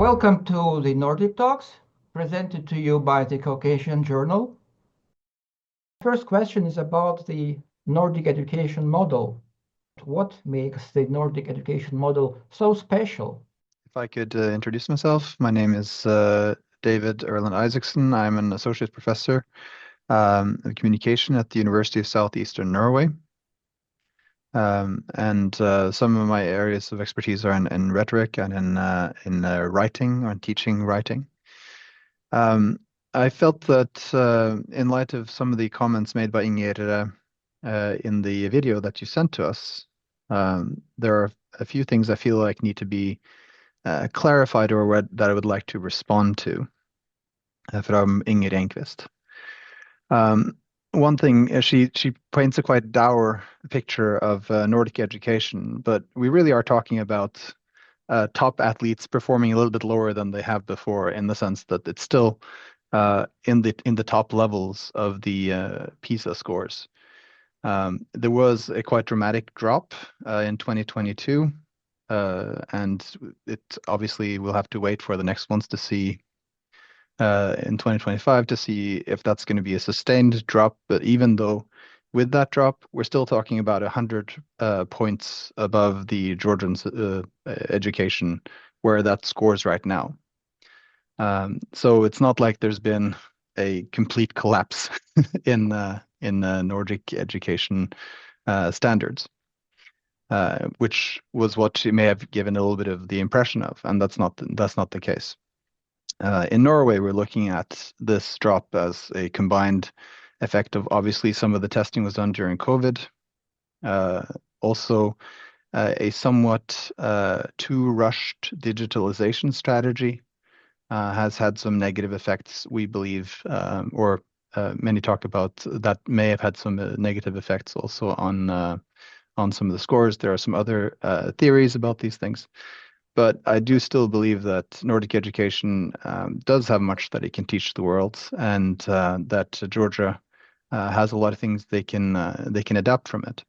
Welcome to the Nordic Talks, presented to you by the Caucasian Journal. First question is about the Nordic education model. What makes the Nordic education model so special? If I could introduce myself, my name is David Erland Isaacson. I'm an associate professor of communication at the University of Southeastern Norway. And some of my areas of expertise are in rhetoric and in writing, or in teaching writing. I felt that in light of some of the comments made by Ingrid in the video that you sent to us, there are a few things I feel like need to be clarified or that I would like to respond to from Ingrid Enquist. One thing, she paints a quite dour picture of Nordic education, but we really are talking about top athletes performing a little bit lower than they have before, in the sense that it's still in the top levels of the PISA scores. There was a quite dramatic drop in 2022, and it obviously will have to wait for the next ones to see in 2025 to see if that's going to be a sustained drop. But even though with that drop, we're still talking about 100 points above the Georgian education, where that scores right now. So it's not like there's been a complete collapse in Nordic education standards, which was what she may have given a little bit of the impression of, and that's not the case. In Norway, we're looking at this drop as a combined effect of, obviously, some of the testing was done during COVID. Also, a somewhat too rushed digitalization strategy has had some negative effects, we believe, or many talk about that may have had some negative effects also on some of the scores. There are some other theories about these things. But I do still believe that Nordic education does have much that it can teach the world, and that Georgia has a lot of things they can adapt from it.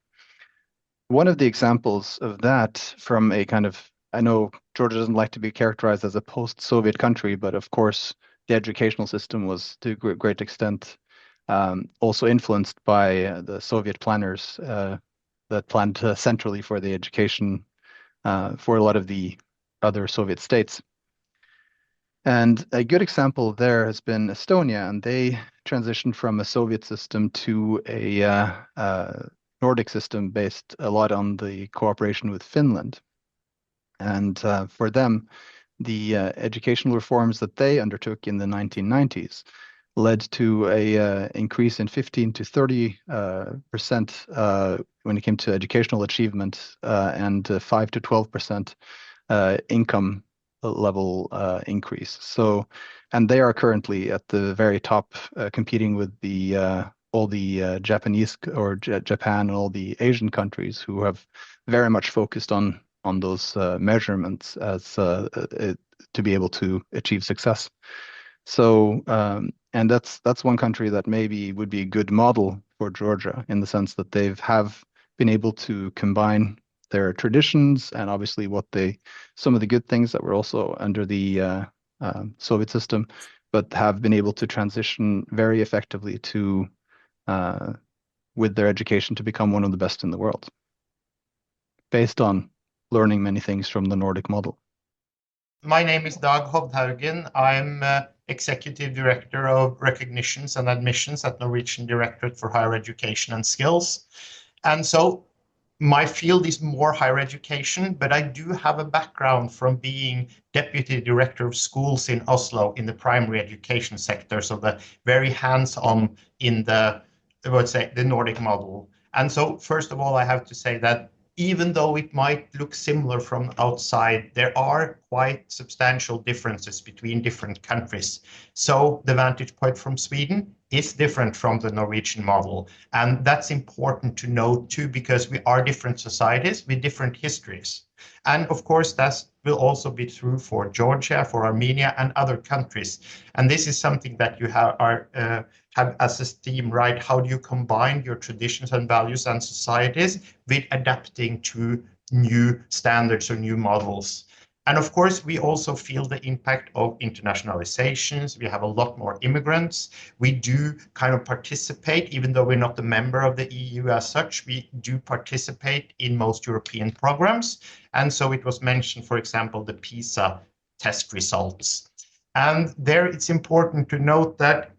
One of the examples of that from a kind of, I know Georgia doesn't like to be characterized as a post-Soviet country, but of course the educational system was to a great extent also influenced by the Soviet planners that planned centrally for the education for a lot of the other Soviet states. And a good example there has been Estonia, and they transitioned from a Soviet system to a Nordic system based a lot on the cooperation with Finland. And for them, the educational reforms that they undertook in the 1990s led to a increase in 15 to 30% when it came to educational achievement, and 5 to 12% income level increase. So, and they are currently at the very top, competing with all the Japanese or Japan and all the Asian countries who have very much focused on those measurements as to be able to achieve success. So, and that's one country that maybe would be a good model for Georgia, in the sense that have been able to combine their traditions and obviously some of the good things that were also under the Soviet system, but have been able to transition very effectively to with their education to become one of the best in the world, based on learning many things from the Nordic model. My name is Dag Hovdhaugen. I'm Executive Director of Recognitions and Admissions at Norwegian Directorate for Higher Education and Skills. And so my field is more higher education, but I do have a background from being Deputy Director of Schools in Oslo in the primary education sector, so the very hands-on in the Nordic model. And so first of all, I have to say that even though it might look similar from outside, there are quite substantial differences between different countries. So the vantage point from Sweden is different from the Norwegian model. And that's important to note too, because we are different societies with different histories. And of course, that will also be true for Georgia, for Armenia, and other countries. And this is something that you have as a theme, right? How do you combine your traditions and values and societies with adapting to new standards or new models? And of course, we also feel the impact of internationalizations. We have a lot more immigrants. We do kind of participate, even though we're not a member of the EU as such, we do participate in most European programs. And so it was mentioned, for example, the PISA test results. And there it's important to note that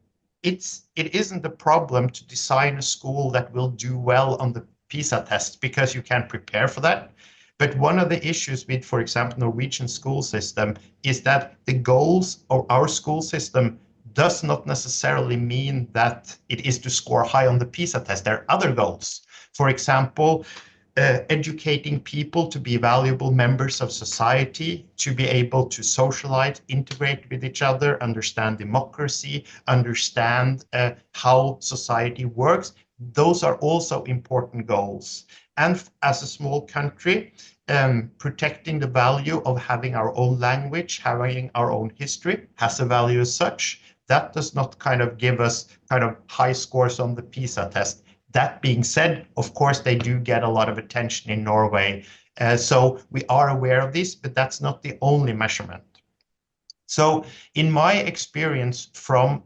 it isn't a problem to design a school that will do well on the PISA test because you can prepare for that. But one of the issues with, for example, Norwegian school system is that the goals of our school system does not necessarily mean that it is to score high on the PISA test. There are other goals. For example, educating people to be valuable members of society, to be able to socialize, integrate with each other, understand democracy, understand how society works. Those are also important goals. And as a small country, protecting the value of having our own language, having our own history has a value as such. That does not kind of give us kind of high scores on the PISA test. That being said, of course, they do get a lot of attention in Norway. So we are aware of this, but that's not the only measurement. So in my experience from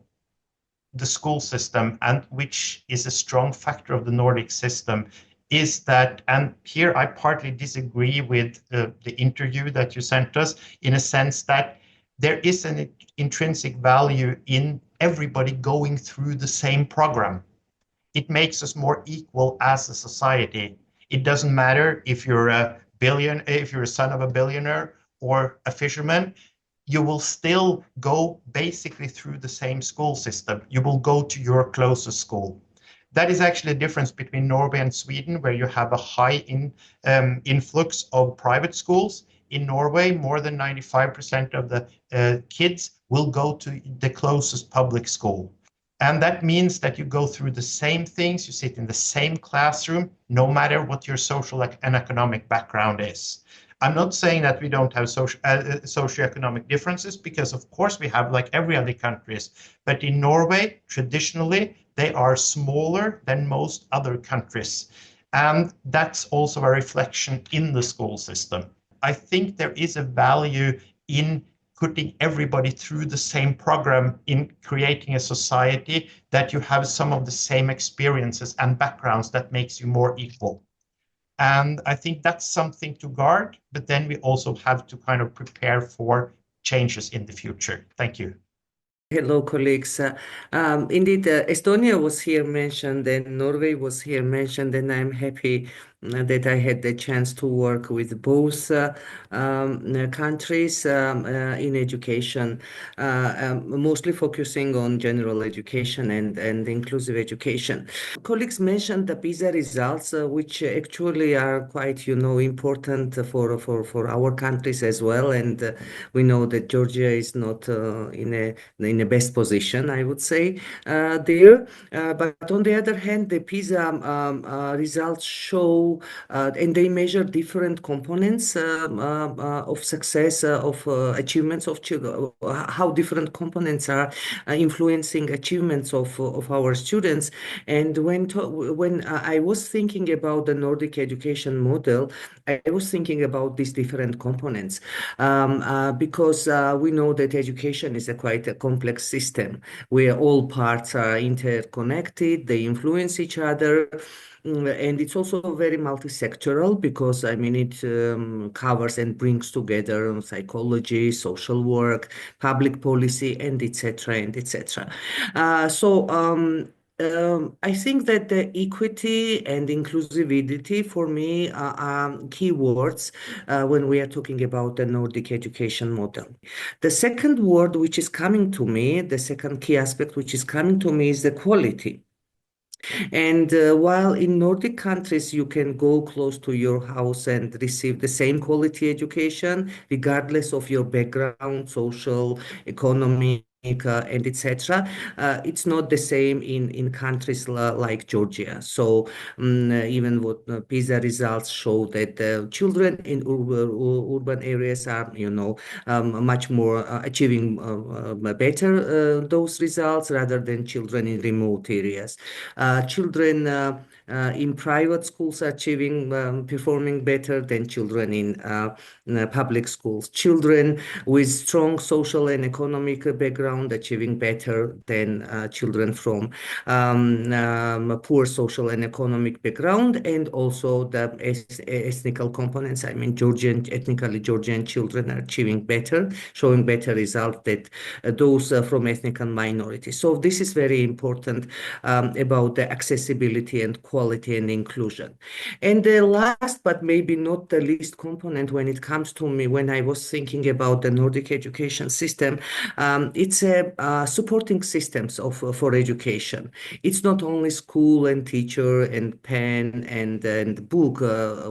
the school system, and which is a strong factor of the Nordic system, is that, and here I partly disagree with the interview that you sent us, in a sense that there is an intrinsic value in everybody going through the same program. It makes us more equal as a society. It doesn't matter if you're if you're a son of a billionaire or a fisherman, you will still go basically through the same school system. You will go to your closest school. That is actually a difference between Norway and Sweden, where you have a high influx of private schools. In Norway, more than 95% of the kids will go to the closest public school. And that means that you go through the same things, you sit in the same classroom, no matter what your social and economic background is. I'm not saying that we don't have socioeconomic differences, because of course we have, like every other countries. But in Norway, traditionally, they are smaller than most other countries. And that's also a reflection in the school system. I think there is a value in putting everybody through the same program, in creating a society that you have some of the same experiences and backgrounds that makes you more equal. And I think that's something to guard, but then we also have to kind of prepare for changes in the future. Thank you. Hello, colleagues. Indeed, Estonia was here mentioned and Norway was here mentioned, and I'm happy that I had the chance to work with both countries in education, mostly focusing on general education and inclusive education. Colleagues mentioned the PISA results, which actually are quite, important for our countries as well. And we know that Georgia is not in a best position, I would say, there. But on the other hand, the PISA results show, and they measure different components of success, of achievements of children, how different components are influencing achievements of our students. And when I was thinking about the Nordic education model, I was thinking about these different components, because we know that education is quite a complex system where all parts are interconnected, they influence each other. And it's also very multi-sectoral, because it covers and brings together psychology, social work, public policy, and etc. and etc. I think that the equity and inclusivity for me are key words when we are talking about the Nordic education model. The second word which is coming to me, the second key aspect which is coming to me, is the quality. And while in Nordic countries you can go close to your house and receive the same quality education, regardless of your background, social, economic, and etc. It's not the same in countries like Georgia. So even what PISA results show that children in urban areas are, much more achieving better those results rather than children in remote areas. Children in private schools are performing better than children in public schools. Children with strong social and economic background achieving better than children from poor social and economic background, and also the ethnical components. I mean, ethnically Georgian children are achieving better, showing better results than those from ethnic minorities. So this is very important about the accessibility and quality and inclusion. And the last, but maybe not the least component when it comes to me, when I was thinking about the Nordic education system, it's supporting systems for education. It's not only school and teacher and pen and book.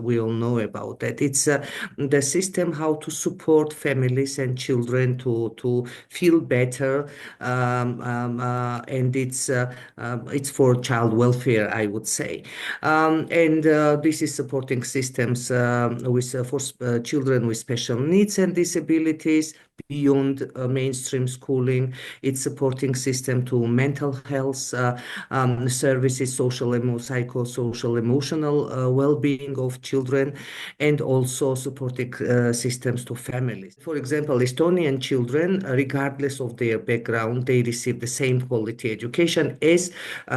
We all know about that. It's the system how to support families and children to feel better, and it's for child welfare, I would say. And this is supporting systems for children with special needs and disabilities beyond mainstream schooling. It's supporting system to mental health services, psychosocial, emotional well-being of children, and also supporting systems to families. For example, Estonian children, regardless of their background, they receive the same quality education as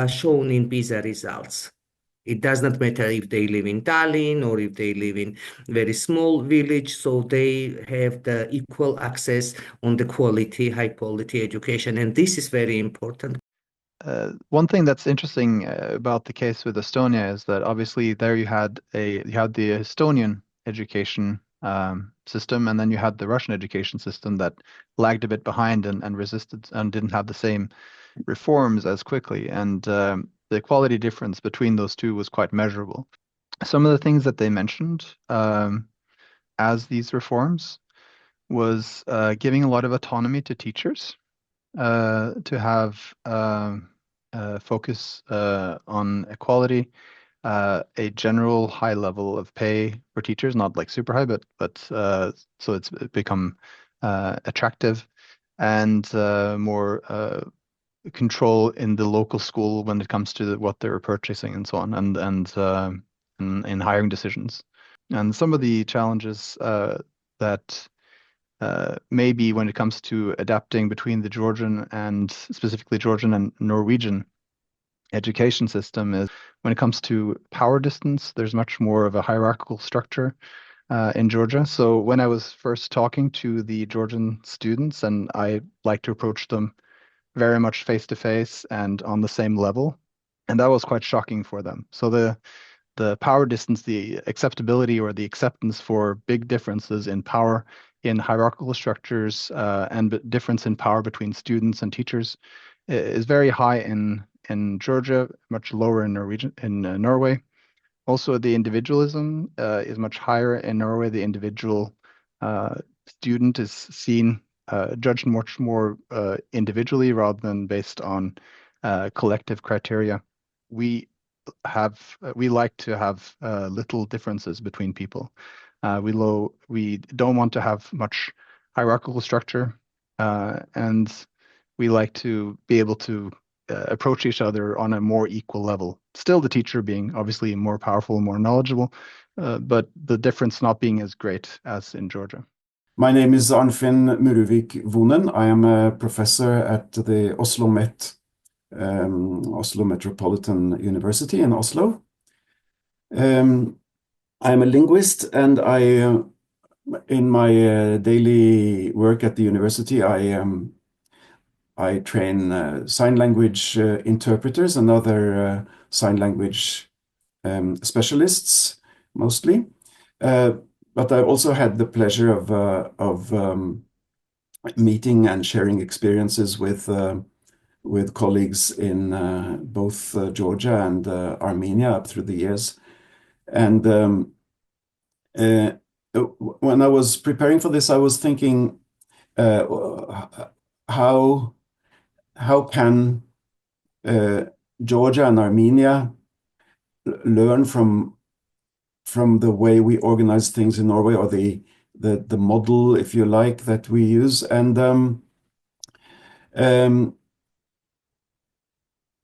shown in PISA results. It does not matter if they live in Tallinn or if they live in very small village, so they have the equal access on the high quality education, and this is very important. One thing that's interesting about the case with Estonia is that obviously there you had the Estonian education system, and then you had the Russian education system that lagged a bit behind and resisted and didn't have the same reforms as quickly. And the quality difference between those two was quite measurable. Some of the things that they mentioned as these reforms was giving a lot of autonomy to teachers, to have focus on equality, a general high level of pay for teachers, not like super high, but so it's become attractive, and more control in the local school when it comes to what they're purchasing and so on, and in hiring decisions. And some of the challenges that maybe when it comes to adapting between the Georgian and specifically Georgian and Norwegian education system is when it comes to power distance, there's much more of a hierarchical structure in Georgia. So when I was first talking to the Georgian students, and I like to approach them very much face to face and on the same level, and that was quite shocking for them. So the power distance, the acceptability or the acceptance for big differences in power in hierarchical structures and difference in power between students and teachers is very high in Georgia, much lower in Norway. Also, the individualism is much higher in Norway. The individual student is seen, judged much more individually rather than based on collective criteria. We like to have little differences between people. We don't want to have much hierarchical structure, and we like to be able to approach each other on a more equal level. Still, the teacher being obviously more powerful and more knowledgeable, but the difference not being as great as in Georgia. My name is Arnfinn Muruvik Vonen. I am a professor at the Oslo Metropolitan University in Oslo. I'm a linguist, and in my daily work at the university, I train sign language interpreters and other sign language specialists, mostly. But I also had the pleasure of meeting and sharing experiences with colleagues in both Georgia and Armenia up through the years. And when I was preparing for this, I was thinking how how can Georgia and Armenia learn from the way we organize things in Norway, or the model, if you like, that we use. And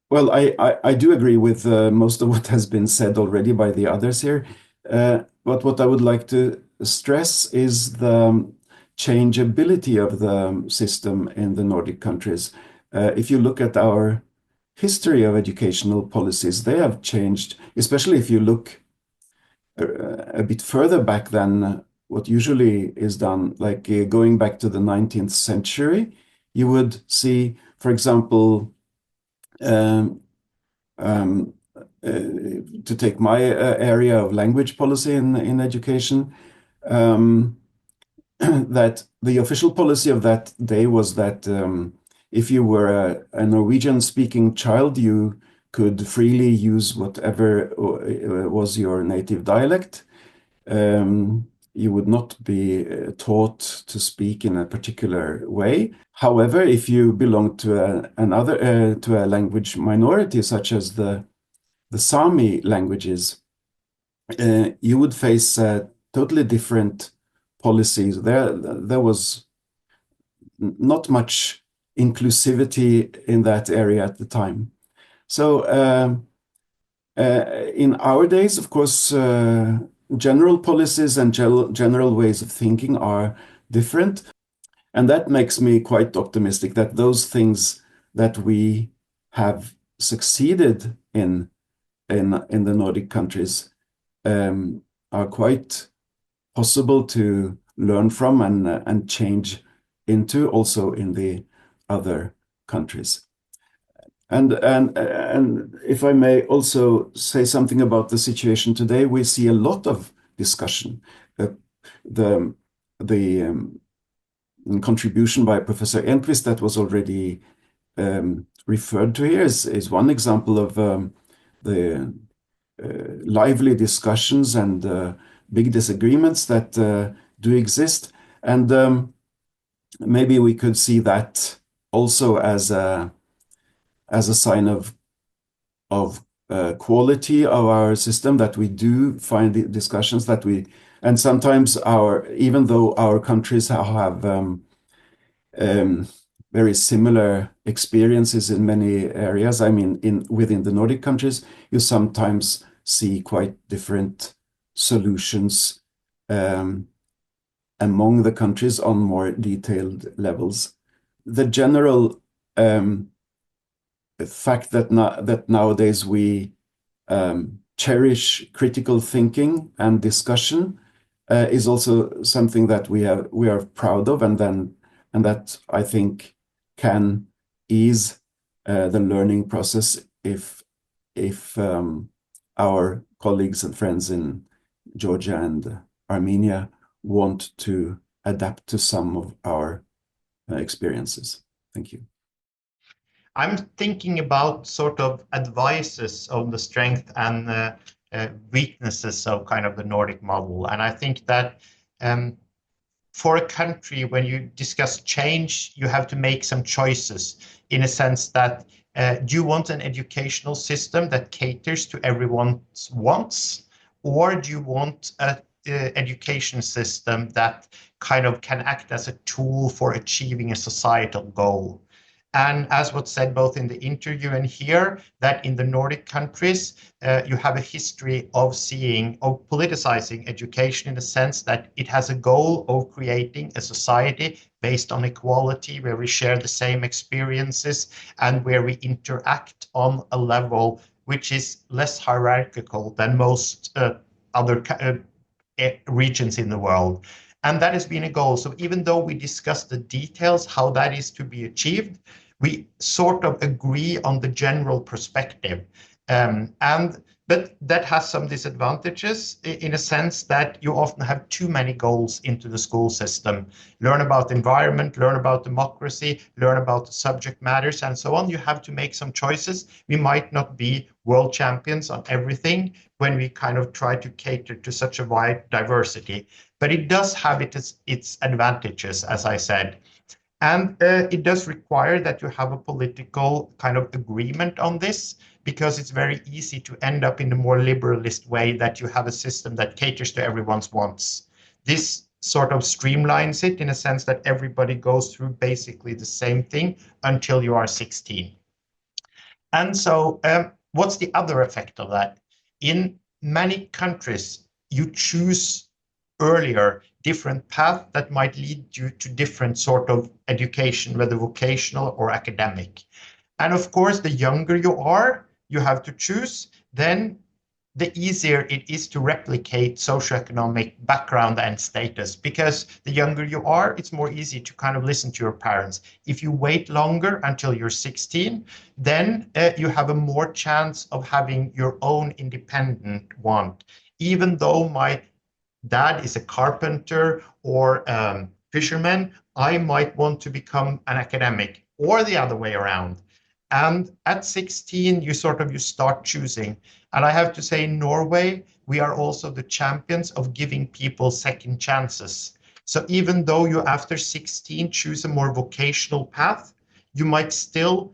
well, I do agree with most of what has been said already by the others here. But what I would like to stress is the changeability of the system in the Nordic countries. If you look at our history of educational policies, they have changed, especially if you look a bit further back than what usually is done, like going back to the 19th century. You would see, for example, to take my area of language policy in education, that the official policy of that day was that if you were a Norwegian-speaking child, you could freely use whatever was your native dialect. You would not be taught to speak in a particular way. However, if you belong to a language minority, such as the Sami languages, you would face totally different policies. There was not much inclusivity in that area at the time. So in our days, of course, general policies and general ways of thinking are different. And that makes me quite optimistic that those things that we have succeeded in the Nordic countries are quite possible to learn from and change into also in the other countries. And if I may also say something about the situation today, we see a lot of discussion. The contribution by Professor Enquist that was already referred to here is one example of the lively discussions and big disagreements that do exist. And maybe we could see that also as a sign of quality of our system, that we do find the discussions that we, and sometimes even though our countries have very similar experiences in many areas, I mean, within the Nordic countries, you sometimes see quite different solutions among the countries on more detailed levels. The general fact that nowadays we cherish critical thinking and discussion is also something that we are proud of, and that I think can ease the learning process if our colleagues and friends in Georgia and Armenia want to adapt to some of our experiences. Thank you. I'm thinking about sort of advices on the strength and weaknesses of kind of the Nordic model. And I think that for a country, when you discuss change, you have to make some choices, in a sense that do you want an educational system that caters to everyone's wants, or do you want an education system that kind of can act as a tool for achieving a societal goal? And as was said both in the interview and here, that in the Nordic countries, you have a history of politicizing education, in the sense that it has a goal of creating a society based on equality, where we share the same experiences and where we interact on a level which is less hierarchical than most other regions in the world. And that has been a goal. So even though we discuss the details, how that is to be achieved, we sort of agree on the general perspective. But that has some disadvantages, in a sense that you often have too many goals into the school system. Learn about the environment, learn about democracy, learn about the subject matters, and so on. You have to make some choices. We might not be world champions on everything when we kind of try to cater to such a wide diversity, but it does have its advantages, as I said. And it does require that you have a political kind of agreement on this, because it's very easy to end up in the more liberalist way that you have a system that caters to everyone's wants. This sort of streamlines it in a sense that everybody goes through basically the same thing until you are 16. And so what's the other effect of that? In many countries, you choose earlier different paths that might lead you to different sort of education, whether vocational or academic. And of course, the younger you are, you have to choose, then the easier it is to replicate socioeconomic background and status, because the younger you are, it's more easy to kind of listen to your parents. If you wait longer until you're 16, then you have a more chance of having your own independent want. Even though my dad is a carpenter or fisherman, I might want to become an academic, or the other way around. And at 16, you start choosing. And I have to say, in Norway, we are also the champions of giving people second chances. So even though you, after 16, choose a more vocational path, you might still,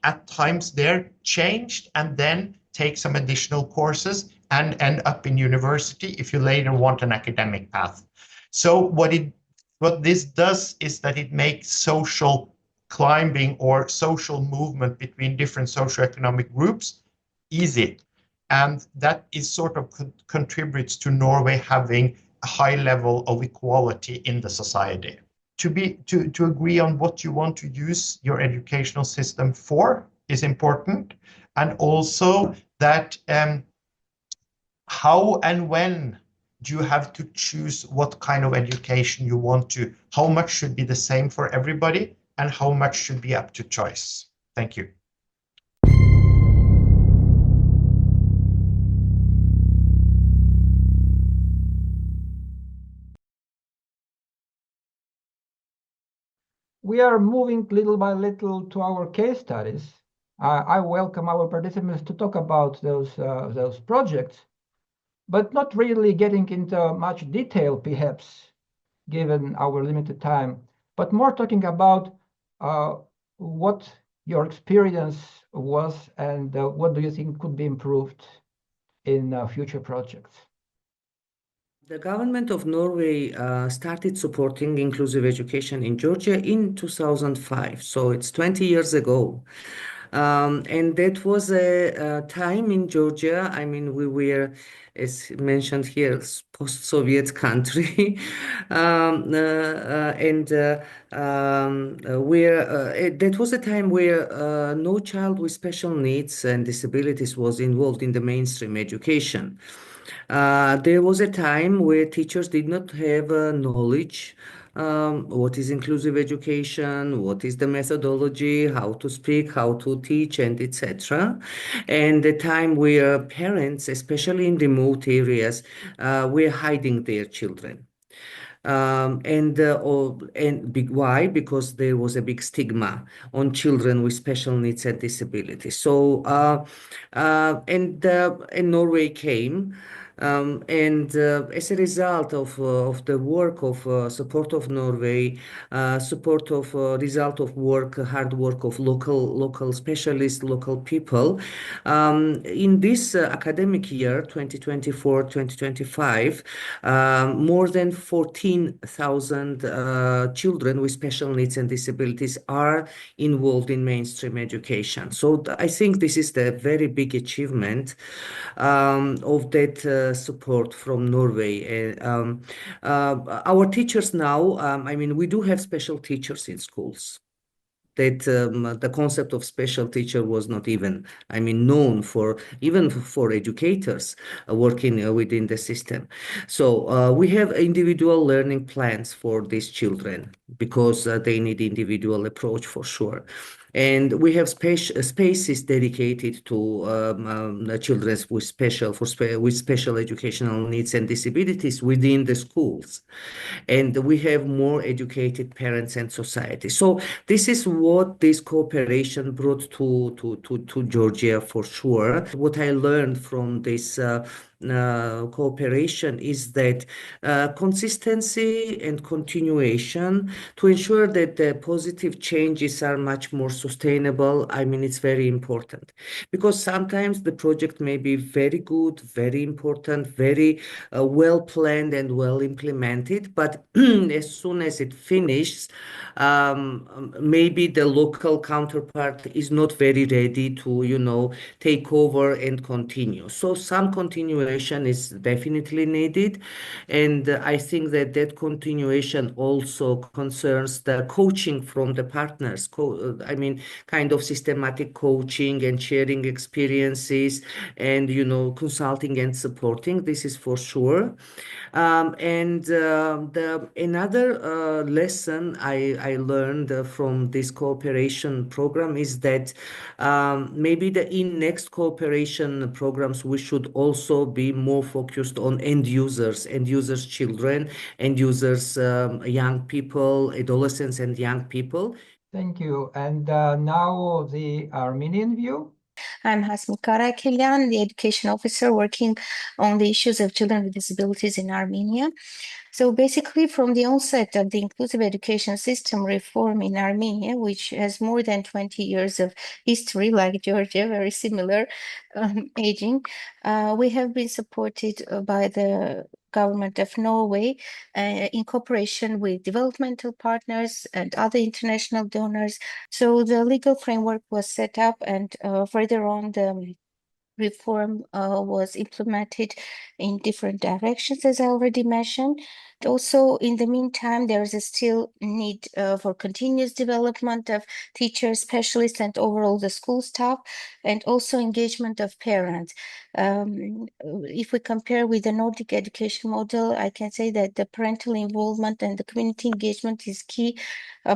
at times there, change and then take some additional courses and end up in university if you later want an academic path. So what this does is that it makes social climbing or social movement between different socioeconomic groups easy. And that is sort of contributes to Norway having a high level of equality in the society. To agree on what you want to use your educational system for is important. And also that how and when do you have to choose what kind of education you want to, how much should be the same for everybody, and how much should be up to choice. Thank you. We are moving little by little to our case studies. I welcome our participants to talk about those projects, but not really getting into much detail, perhaps, given our limited time, but more talking about what your experience was and what do you think could be improved in future projects. The government of Norway started supporting inclusive education in Georgia in 2005, so it's 20 years ago. And that was a time in Georgia. I mean, we were, as mentioned here, post-Soviet country, that was a time where no child with special needs and disabilities was involved in the mainstream education. There was a time where teachers did not have knowledge. What is inclusive education, what is the methodology, how to speak, how to teach, and etc. And the time where parents, especially in remote areas, were hiding their children. Why? Because there was a big stigma on children with special needs and disabilities. So, and Norway came. As a result of the work of support of Norway, support of result of work, hard work of local specialists, local people, in this academic year, 2024-2025, more than 14,000 children with special needs and disabilities are involved in mainstream education. So I think this is the very big achievement of that support from Norway. Our teachers now, I mean, we do have special teachers in schools. That the concept of special teacher was not even, I mean, known even for educators working within the system. So we have individual learning plans for these children because they need individual approach for sure. And we have spaces dedicated to children with special educational needs and disabilities within the schools. And we have more educated parents and society. So this is what this cooperation brought to Georgia for sure. What I learned from this cooperation is that consistency and continuation to ensure that the positive changes are much more sustainable. I mean, it's very important because sometimes the project may be very good, very important, very well planned and well implemented, but as soon as it finishes, maybe the local counterpart is not very ready to, take over and continue. So some continuation is definitely needed. And I think that that continuation also concerns the coaching from the partners. I mean, kind of systematic coaching and sharing experiences and, consulting and supporting. This is for sure. Another lesson I learned from this cooperation program is that maybe in next cooperation programs we should also be more focused on end users, children, end users, young people, adolescents, and young people. Thank you. And now the Armenian view. I'm Hasmik, the education officer working on the issues of children with disabilities in Armenia. So basically, from the onset of the inclusive education system reform in Armenia, which has more than 20 years of history, like Georgia, very similar aging, we have been supported by the government of Norway in cooperation with developmental partners and other international donors. So the legal framework was set up, and further on the reform was implemented in different directions, as I already mentioned. Also, in the meantime, there is a still need for continuous development of teachers, specialists, and overall the school staff, and also engagement of parents. If we compare with the Nordic education model, I can say that the parental involvement and the community engagement is key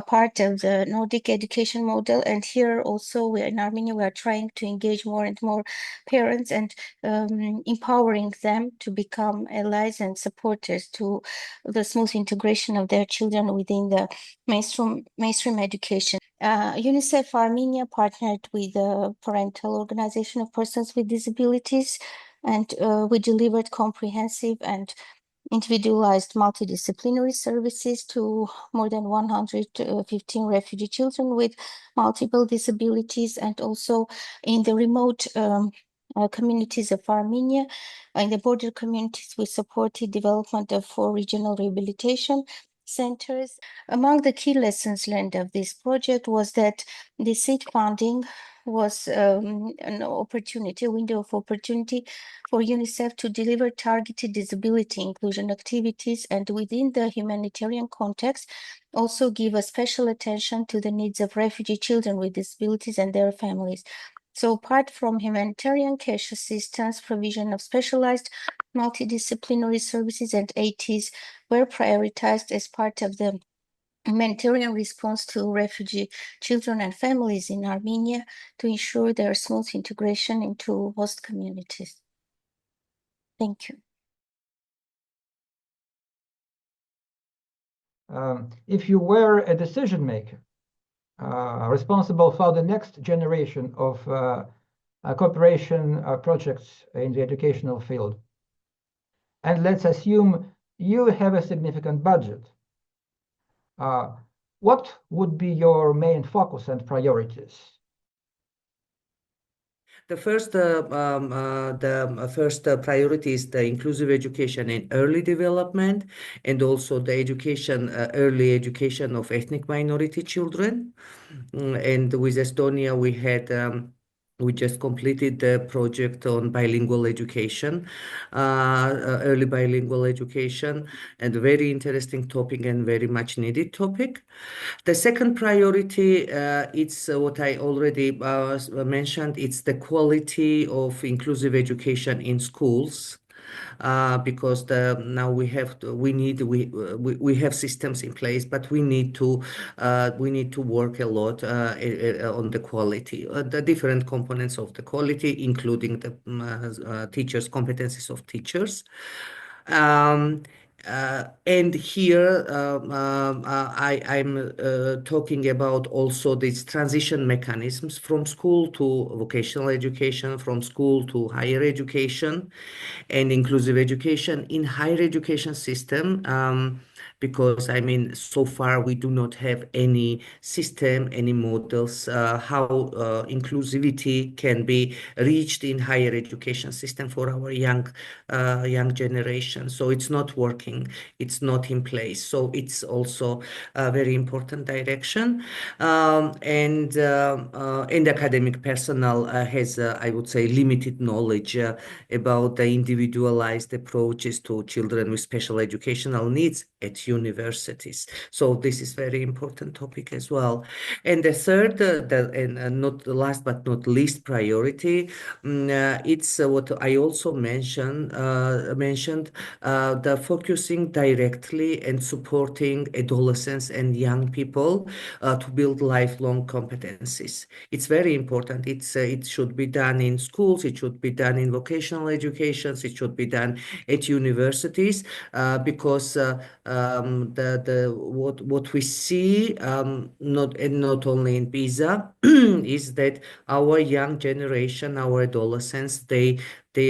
part of the Nordic education model. And here also, in Armenia, we are trying to engage more and more parents and empowering them to become allies and supporters to the smooth integration of their children within the mainstream education. UNICEF Armenia partnered with the Parental Organization of Persons with Disabilities, and we delivered comprehensive and individualized multidisciplinary services to more than 115 refugee children with multiple disabilities, and also in the remote communities of Armenia. In the border communities, we supported development of 4 regional rehabilitation centers. Among the key lessons learned of this project was that the seed funding was an opportunity, a window of opportunity for UNICEF to deliver targeted disability inclusion activities, and within the humanitarian context, also give a special attention to the needs of refugee children with disabilities and their families. So apart from humanitarian cash assistance, provision of specialized multidisciplinary services and ATs were prioritized as part of the humanitarian response to refugee children and families in Armenia to ensure their smooth integration into host communities. Thank you. If you were a decision maker responsible for the next generation of cooperation projects in the educational field, and let's assume you have a significant budget, what would be your main focus and priorities? The first priority is the inclusive education and early development, and also the early education of ethnic minority children. And with Estonia, we just completed the project on bilingual education, early bilingual education, and a very interesting topic and very much needed topic. The second priority, it's what I already mentioned, it's the quality of inclusive education in schools. Because now we have systems in place, but we need to work a lot on the quality, the different components of the quality, including the teachers' competencies of teachers. And here I'm talking about also these transition mechanisms from school to vocational education, from school to higher education, and inclusive education in higher education system. Because I mean, so far we do not have any system, any models, how inclusivity can be reached in higher education system for our young generation. So it's not working, it's not in place. So it's also a very important direction. And academic personnel has, I would say, limited knowledge about the individualized approaches to children with special educational needs at universities. So this is very important topic as well. And the third, and not the last but not least priority, it's what I also mentioned, the focusing directly and supporting adolescents and young people to build lifelong competencies. It's very important. It should be done in schools, it should be done in vocational educations, it should be done at universities, because what we see, not only in PISA, is that our young generation, our adolescents, they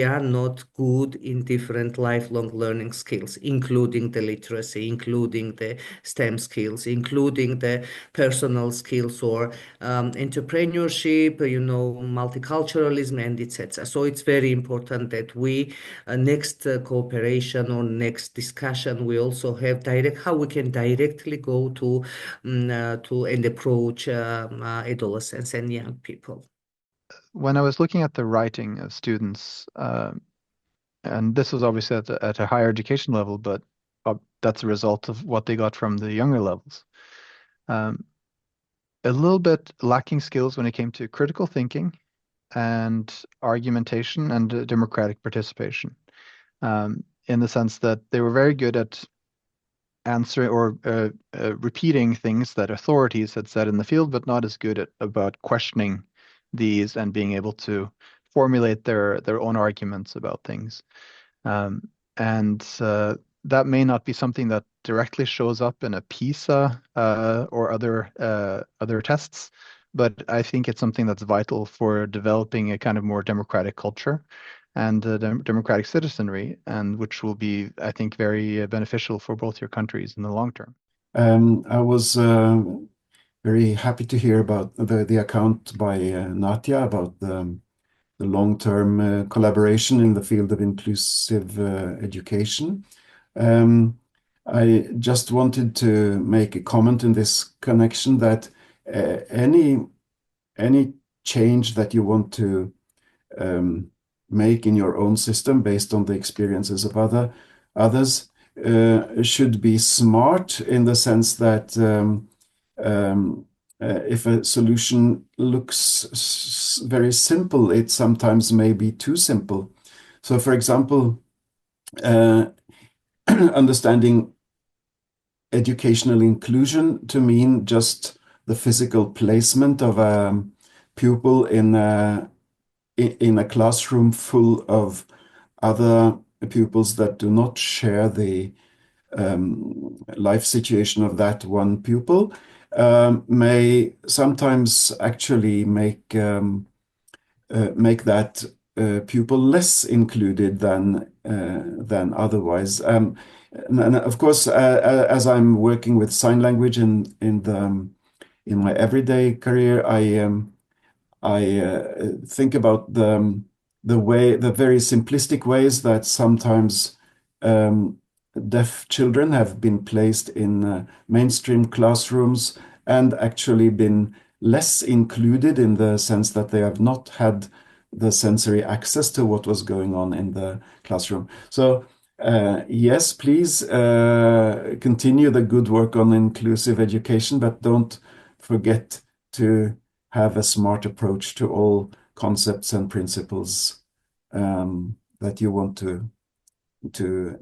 are not good in different lifelong learning skills, including the literacy, including the STEM skills, including the personal skills or entrepreneurship, multiculturalism, and etc. So it's very important that we, next cooperation or next discussion, we also have how we can directly go to and approach adolescents and young people. When I was looking at the writing of students, and this was obviously at a higher education level, but that's a result of what they got from the younger levels. A little bit lacking skills when it came to critical thinking and argumentation and democratic participation, in the sense that they were very good at answering or repeating things that authorities had said in the field, but not as good about questioning these and being able to formulate their own arguments about things. That may not be something that directly shows up in a PISA or other tests, but I think it's something that's vital for developing a kind of more democratic culture and democratic citizenry, and which will be, I think, very beneficial for both your countries in the long term. I was very happy to hear about the account by Natia about the long-term collaboration in the field of inclusive education. I just wanted to make a comment in this connection that any change that you want to make in your own system based on the experiences of others should be smart, in the sense that if a solution looks very simple, it sometimes may be too simple. So, for example, understanding educational inclusion to mean just the physical placement of a pupil in a classroom full of other pupils that do not share the life situation of that one pupil, may sometimes actually make that pupil less included than otherwise. And of course, as I'm working with sign language in my everyday career, I think about the very simplistic ways that sometimes deaf children have been placed in mainstream classrooms and actually been less included, in the sense that they have not had the sensory access to what was going on in the classroom. So yes, please continue the good work on inclusive education, but don't forget to have a smart approach to all concepts and principles that you want to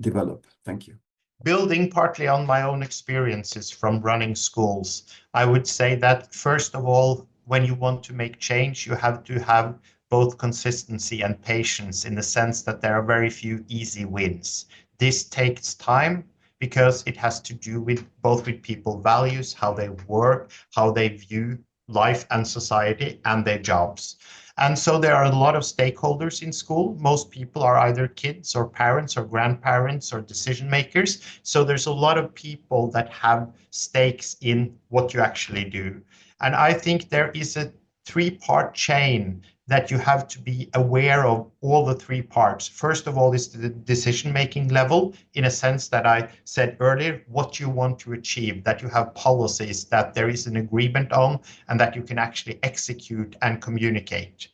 develop. Thank you. Building partly on my own experiences from running schools, I would say that, first of all, when you want to make change, you have to have both consistency and patience, in the sense that there are very few easy wins. This takes time. because it has to do with both with people values, how they work, how they view life and society and their jobs. And so there are a lot of stakeholders in school. Most people are either kids or parents or grandparents or decision makers. So there's a lot of people that have stakes in what you actually do. And I think there is a three-part chain that you have to be aware of, all the three parts. First of all is the decision-making level, in a sense that I said earlier, what you want to achieve, that you have policies that there is an agreement on and that you can actually execute and communicate.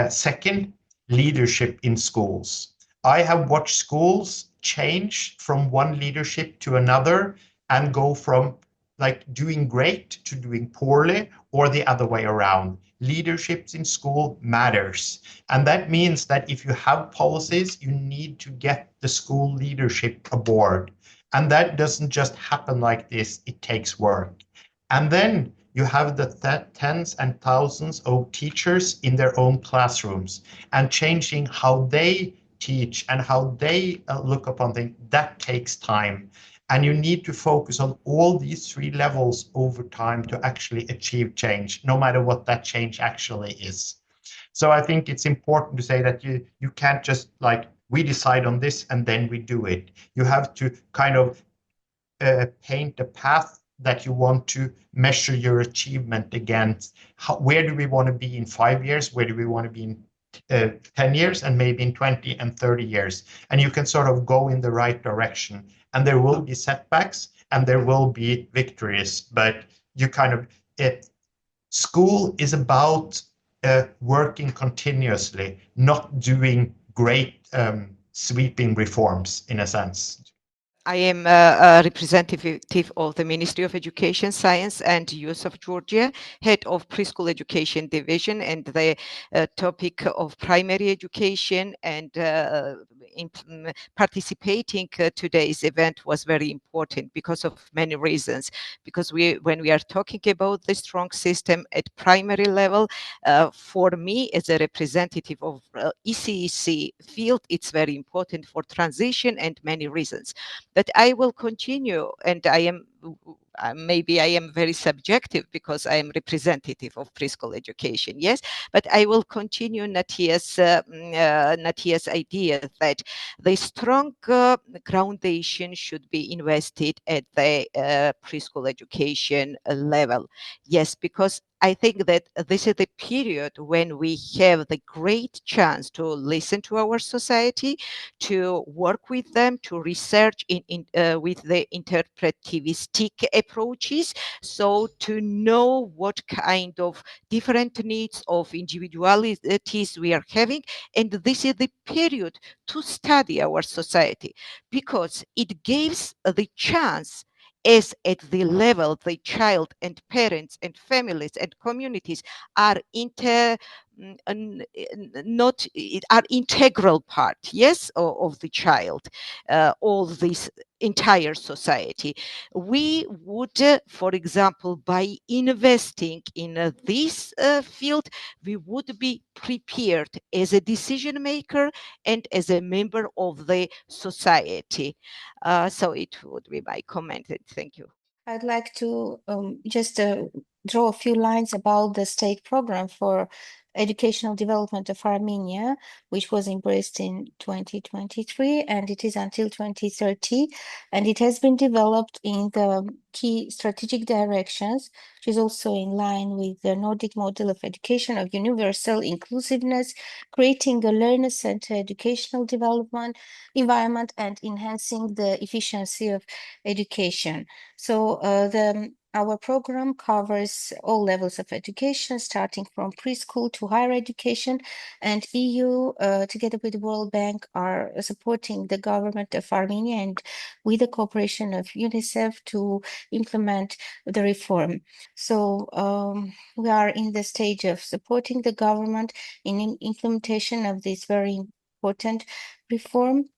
Second, leadership in schools. I have watched schools change from one leadership to another and go from like doing great to doing poorly, or the other way around. Leadership in school matters. And that means that if you have policies, you need to get the school leadership aboard. And that doesn't just happen like this, it takes work. And then you have the tens and thousands of teachers in their own classrooms, and changing how they teach and how they look upon things, that takes time. And you need to focus on all these three levels over time to actually achieve change, no matter what that change actually is. So I think it's important to say that you can't just like, we decide on this and then we do it. You have to kind of paint a path that you want to measure your achievement against. Where do we want to be in 5 years? Where do we want to be in 10 years, and maybe in 20 and 30 years? And you can sort of go in the right direction. And there will be setbacks and there will be victories, but you kind of, school is about working continuously, not doing great sweeping reforms, in a sense. I am a representative of the Ministry of Education, Science and Youth of Georgia, head of Preschool Education Division, and the topic of primary education and participating today's event was very important because of many reasons. Because when we are talking about the strong system at primary level, for me as a representative of ECEC field, it's very important for transition and many reasons. But I will continue, and I am maybe I am very subjective because I am representative of preschool education, yes, but I will continue Natia's idea that the strong foundation should be invested at the preschool education level. Yes, because I think that this is the period when we have the great chance to listen to our society, to work with them, to research with the interpretivistic approaches, so to know what kind of different needs of individualities we are having. And this is the period to study our society, because it gives the chance, as at the level the child and parents and families and communities are integral part, yes, of the child, all this entire society. We would, for example, by investing in this field, we would be prepared as a decision maker and as a member of the society. So it would be my comment. Thank you. I'd like to just draw a few lines about the state program for educational development of Armenia, which was embraced in 2023, and it is until 2030. And it has been developed in the key strategic directions, which is also in line with the Nordic model of education of universal inclusiveness, creating a learner-centered educational development environment and enhancing the efficiency of education. So our program covers all levels of education, starting from preschool to higher education, and EU, together with the World Bank, are supporting the government of Armenia and with the cooperation of UNICEF to implement the reform. So we are in the stage of supporting the government in implementation of this very important reform.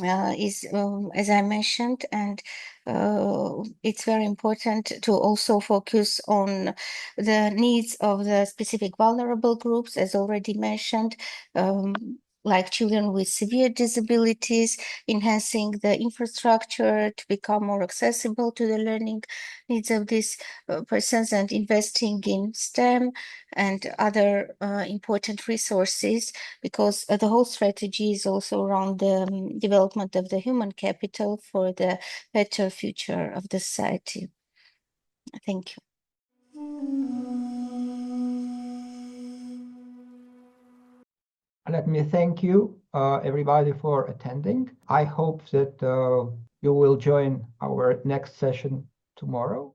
As I mentioned, and it's very important to also focus on the needs of the specific vulnerable groups, as already mentioned. like children with severe disabilities, enhancing the infrastructure to become more accessible to the learning needs of these persons, and investing in STEM and other important resources, because the whole strategy is also around the development of the human capital for the better future of the society. Thank you. Let me thank you, everybody, for attending. I hope that you will join our next session tomorrow.